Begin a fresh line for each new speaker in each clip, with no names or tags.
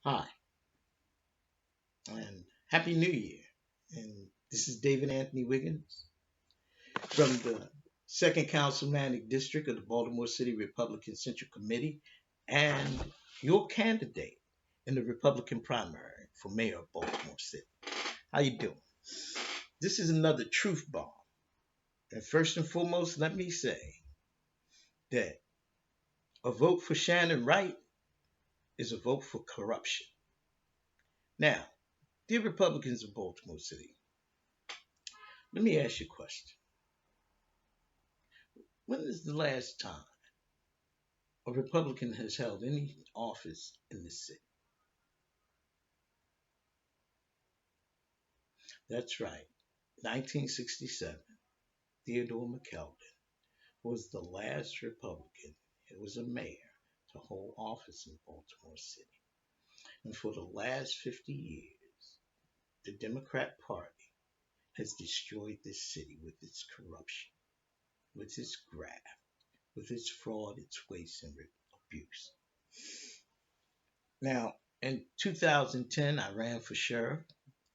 Hi, and Happy New Year. And this is David Anthony Wiggins from the 2nd Councilmanic District of the Baltimore City Republican Central Committee and your candidate in the Republican primary for mayor of Baltimore City. How you doing? This is another truth bomb. And first and foremost, let me say that a vote for Shannon Wright is a vote for corruption. Now, dear Republicans of Baltimore City, let me ask you a question. When is the last time a Republican has held any office in this city? That's right. 1967, Theodore McKelvin was the last Republican who was a mayor to hold office in Baltimore City. And for the last 50 years, the Democrat Party has destroyed this city with its corruption, with its graft, with its fraud, its waste, and abuse. Now, in 2010, I ran for sheriff,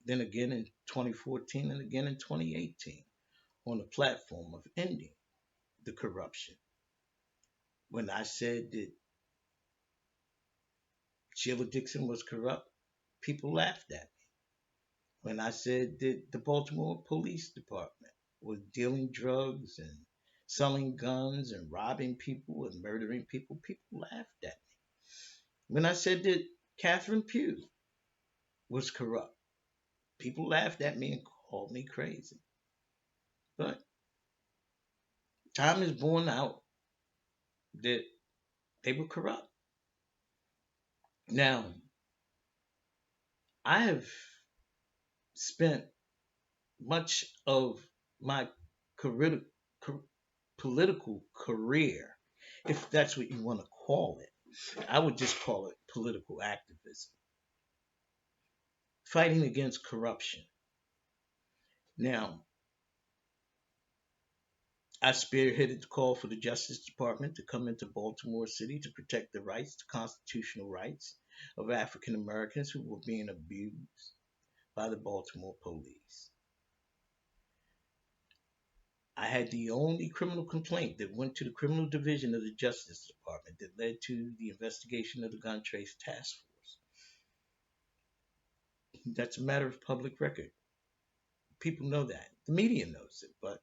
then again in 2014, and again in 2018 on the platform of ending the corruption. When I said that Sheila Dixon was corrupt, people laughed at me. When I said that the Baltimore Police Department was dealing drugs and selling guns and robbing people and murdering people, people laughed at me. When I said that Catherine Pugh was corrupt, people laughed at me and called me crazy. But time is borne out that they were corrupt. Now, I have spent much of my career, political career, if that's what you want to call it. I would just call it political activism, fighting against corruption. Now, I spearheaded the call for the Justice Department to come into Baltimore City to protect the rights, the constitutional rights of African Americans who were being abused by the Baltimore police. I had the only criminal complaint that went to the criminal division of the Justice Department that led to the investigation of the gun trace task force. That's a matter of public record. People know that. The media knows it, but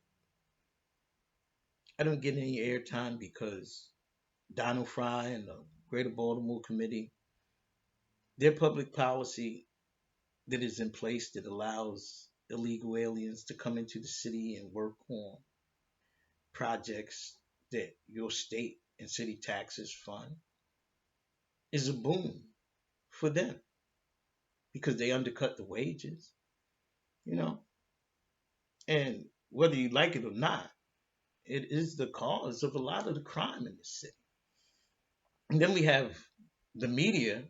I don't get any airtime because Donald Fry and the Greater Baltimore Committee, their public policy that is in place that allows illegal aliens to come into the city and work on projects that your state and city taxes fund is a boon for them because they undercut the wages, you know, and whether you like it or not, it is the cause of a lot of the crime in the city. And then we have the media,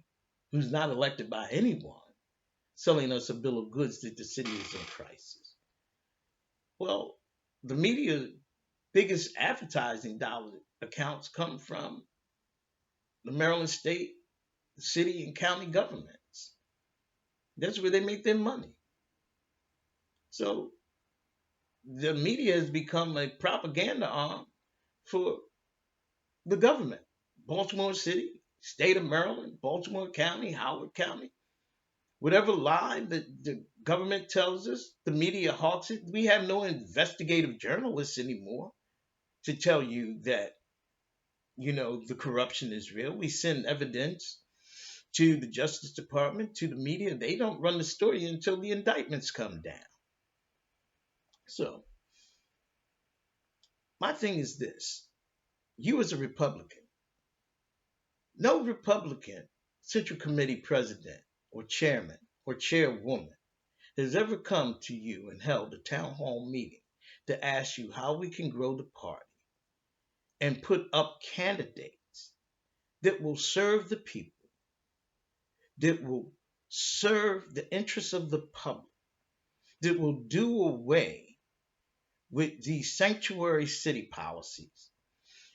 who's not elected by anyone, selling us a bill of goods that the city is in crisis. Well, the media biggest advertising dollar accounts come from the Maryland state, city, and county governments. That's where they make their money. So the media has become a propaganda arm for the government. Baltimore City, state of Maryland, Baltimore County, Howard County, whatever lie that the government tells us, the media hawks it. We have no investigative journalists anymore to tell you that, the corruption is real. We send evidence to the Justice Department, to the media. They don't run the story until the indictments come down. So, my thing is this: you as a Republican, no Republican Central Committee president or chairman or chairwoman has ever come to you and held a town hall meeting to ask you how we can grow the party and put up candidates that will serve the people, that will serve the interests of the public, that will do away with these sanctuary city policies.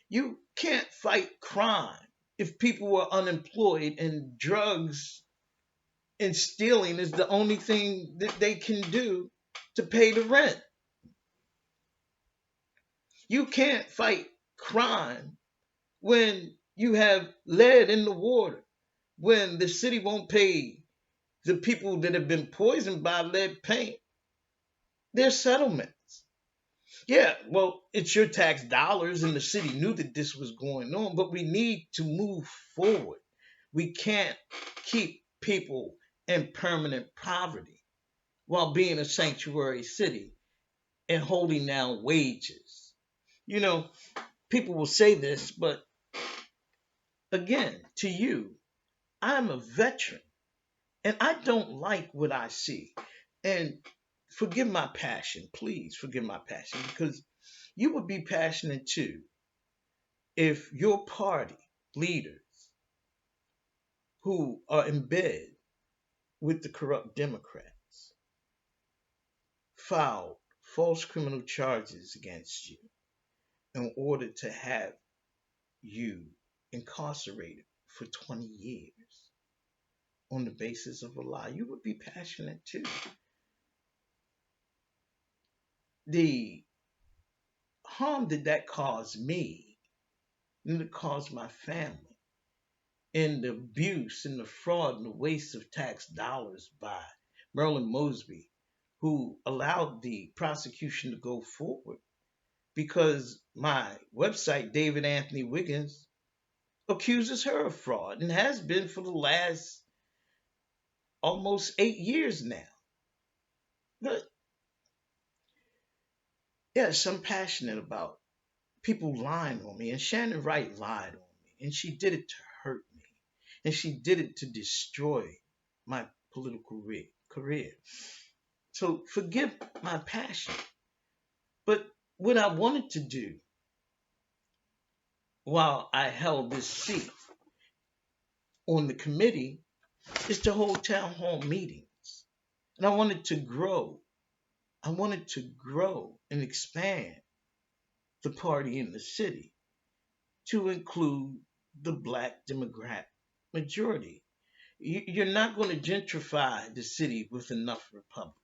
You can't fight crime if people are unemployed and drugs and stealing is the only thing that they can do to pay the rent. You can't fight crime when you have lead in the water, when the city won't pay the people that have been poisoned by lead paint their settlements. Yeah, well, it's your tax dollars, and the city knew that this was going on, but we need to move forward. We can't keep people in permanent poverty while being a sanctuary city and holding down wages. You know, people will say this, but again, to you, I'm a veteran and I don't like what I see. And forgive my passion, please forgive my passion, because you would be passionate too if your party leaders who are in bed with the corrupt Democrats filed false criminal charges against you in order to have you incarcerated for 20 years on the basis of a lie. You would be passionate too. The harm that that caused me and it caused my family, and the abuse and the fraud and the waste of tax dollars by Merlin Mosby, who allowed the prosecution to go forward because my website, David Anthony Wiggins, accuses her of fraud and has been for the last almost 8 years now. But yes, I'm passionate about people lying on me, and Shannon Wright lied on me, and she did it to hurt me, and she did it to destroy my political career. So forgive my passion. But what I wanted to do while I held this seat on the committee is to hold town hall meetings. And I wanted to grow. I wanted to grow and expand the party in the city to include the black Democrat majority. You're not going to gentrify the city with enough Republicans.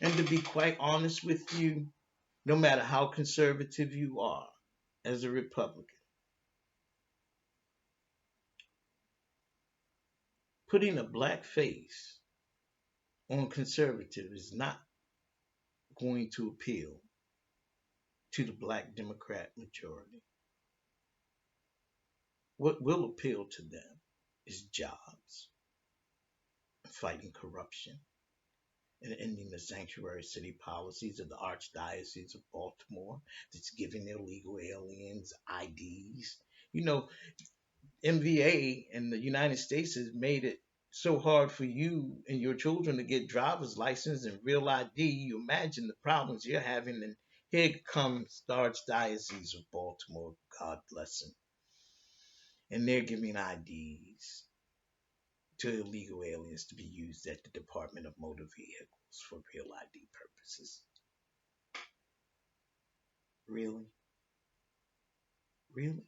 And to be quite honest with you, no matter how conservative you are as a Republican, putting a black face on conservative is not going to appeal to the black Democrat majority. What will appeal to them is jobs, fighting corruption, and ending the sanctuary city policies of the Archdiocese of Baltimore that's giving illegal aliens IDs. You know, MVA in the United States has made it so hard for you and your children to get driver's license and real ID. You imagine the problems you're having, and here comes the Archdiocese of Baltimore, God bless them, and they're giving IDs to illegal aliens to be used at the Department of Motor Vehicles for real ID purposes. Really? Really?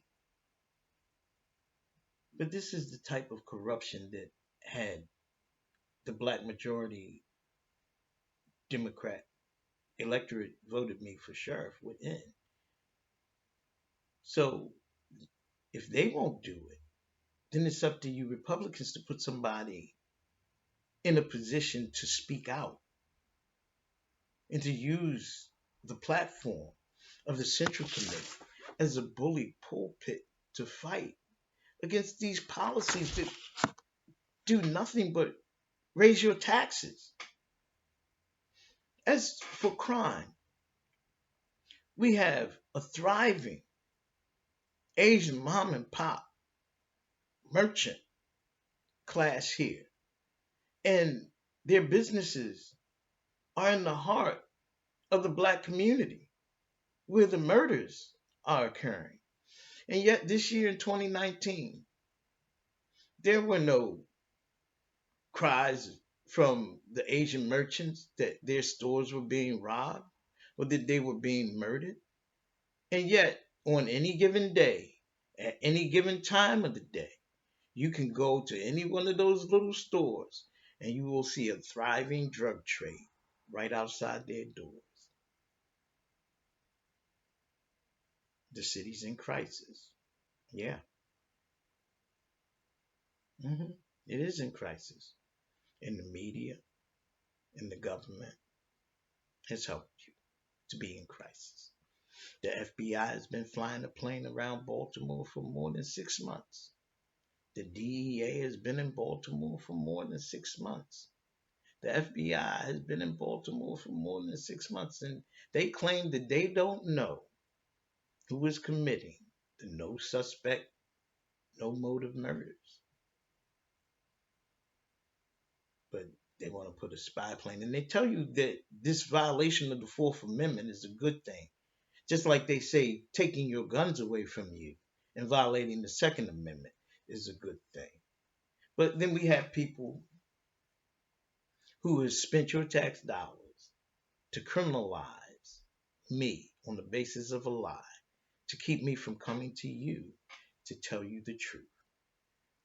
But this is the type of corruption that had the black majority Democrat electorate voted me for sheriff within. So if they won't do it, then it's up to you Republicans to put somebody in a position to speak out and to use the platform of the Central Committee as a bully pulpit to fight against these policies that do nothing but raise your taxes. As for crime, we have a thriving Asian mom and pop merchant class here, and their businesses are in the heart of the black community where the murders are occurring. And yet, this year in 2019, there were no cries from the Asian merchants that their stores were being robbed or that they were being murdered. And yet, on any given day, at any given time of the day, you can go to any one of those little stores and you will see a thriving drug trade right outside their doors. The city's in crisis. Yeah, hmm it is in crisis. And the media and the government has helped you to be in crisis. The FBI has been flying a plane around Baltimore for more than 6 months. The DEA has been in Baltimore for more than 6 months. The FBI has been in Baltimore for more than 6 months, and they claim that they don't know who is committing the no suspect, no motive murders. But they want to put a spy plane, and they tell you that this violation of the Fourth Amendment is a good thing. Just like they say taking your guns away from you and violating the Second Amendment is a good thing. But then we have people who have spent your tax dollars to criminalize me on the basis of a lie, to keep me from coming to you to tell you the truth.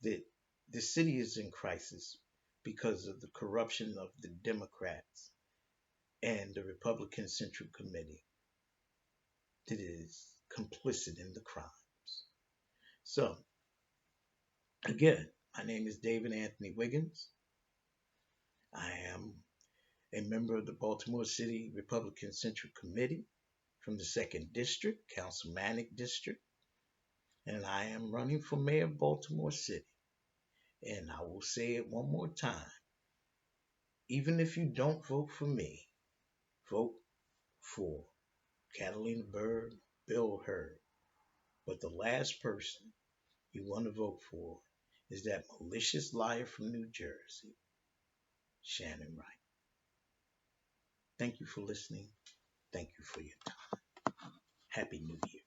That the city is in crisis because of the corruption of the Democrats and the Republican Central Committee that is complicit in the crimes. So, again, my name is David Anthony Wiggins. I am a member of the Baltimore City Republican Central Committee from the 2nd District, Councilmanic District, and I am running for mayor of Baltimore City. And I will say it one more time. Even if you don't vote for me, vote for Catalina Bird, Bill Hurd. But the last person you want to vote for is that malicious liar from New Jersey, Shannon Wright. Thank you for listening. Thank you for your time. Happy New Year.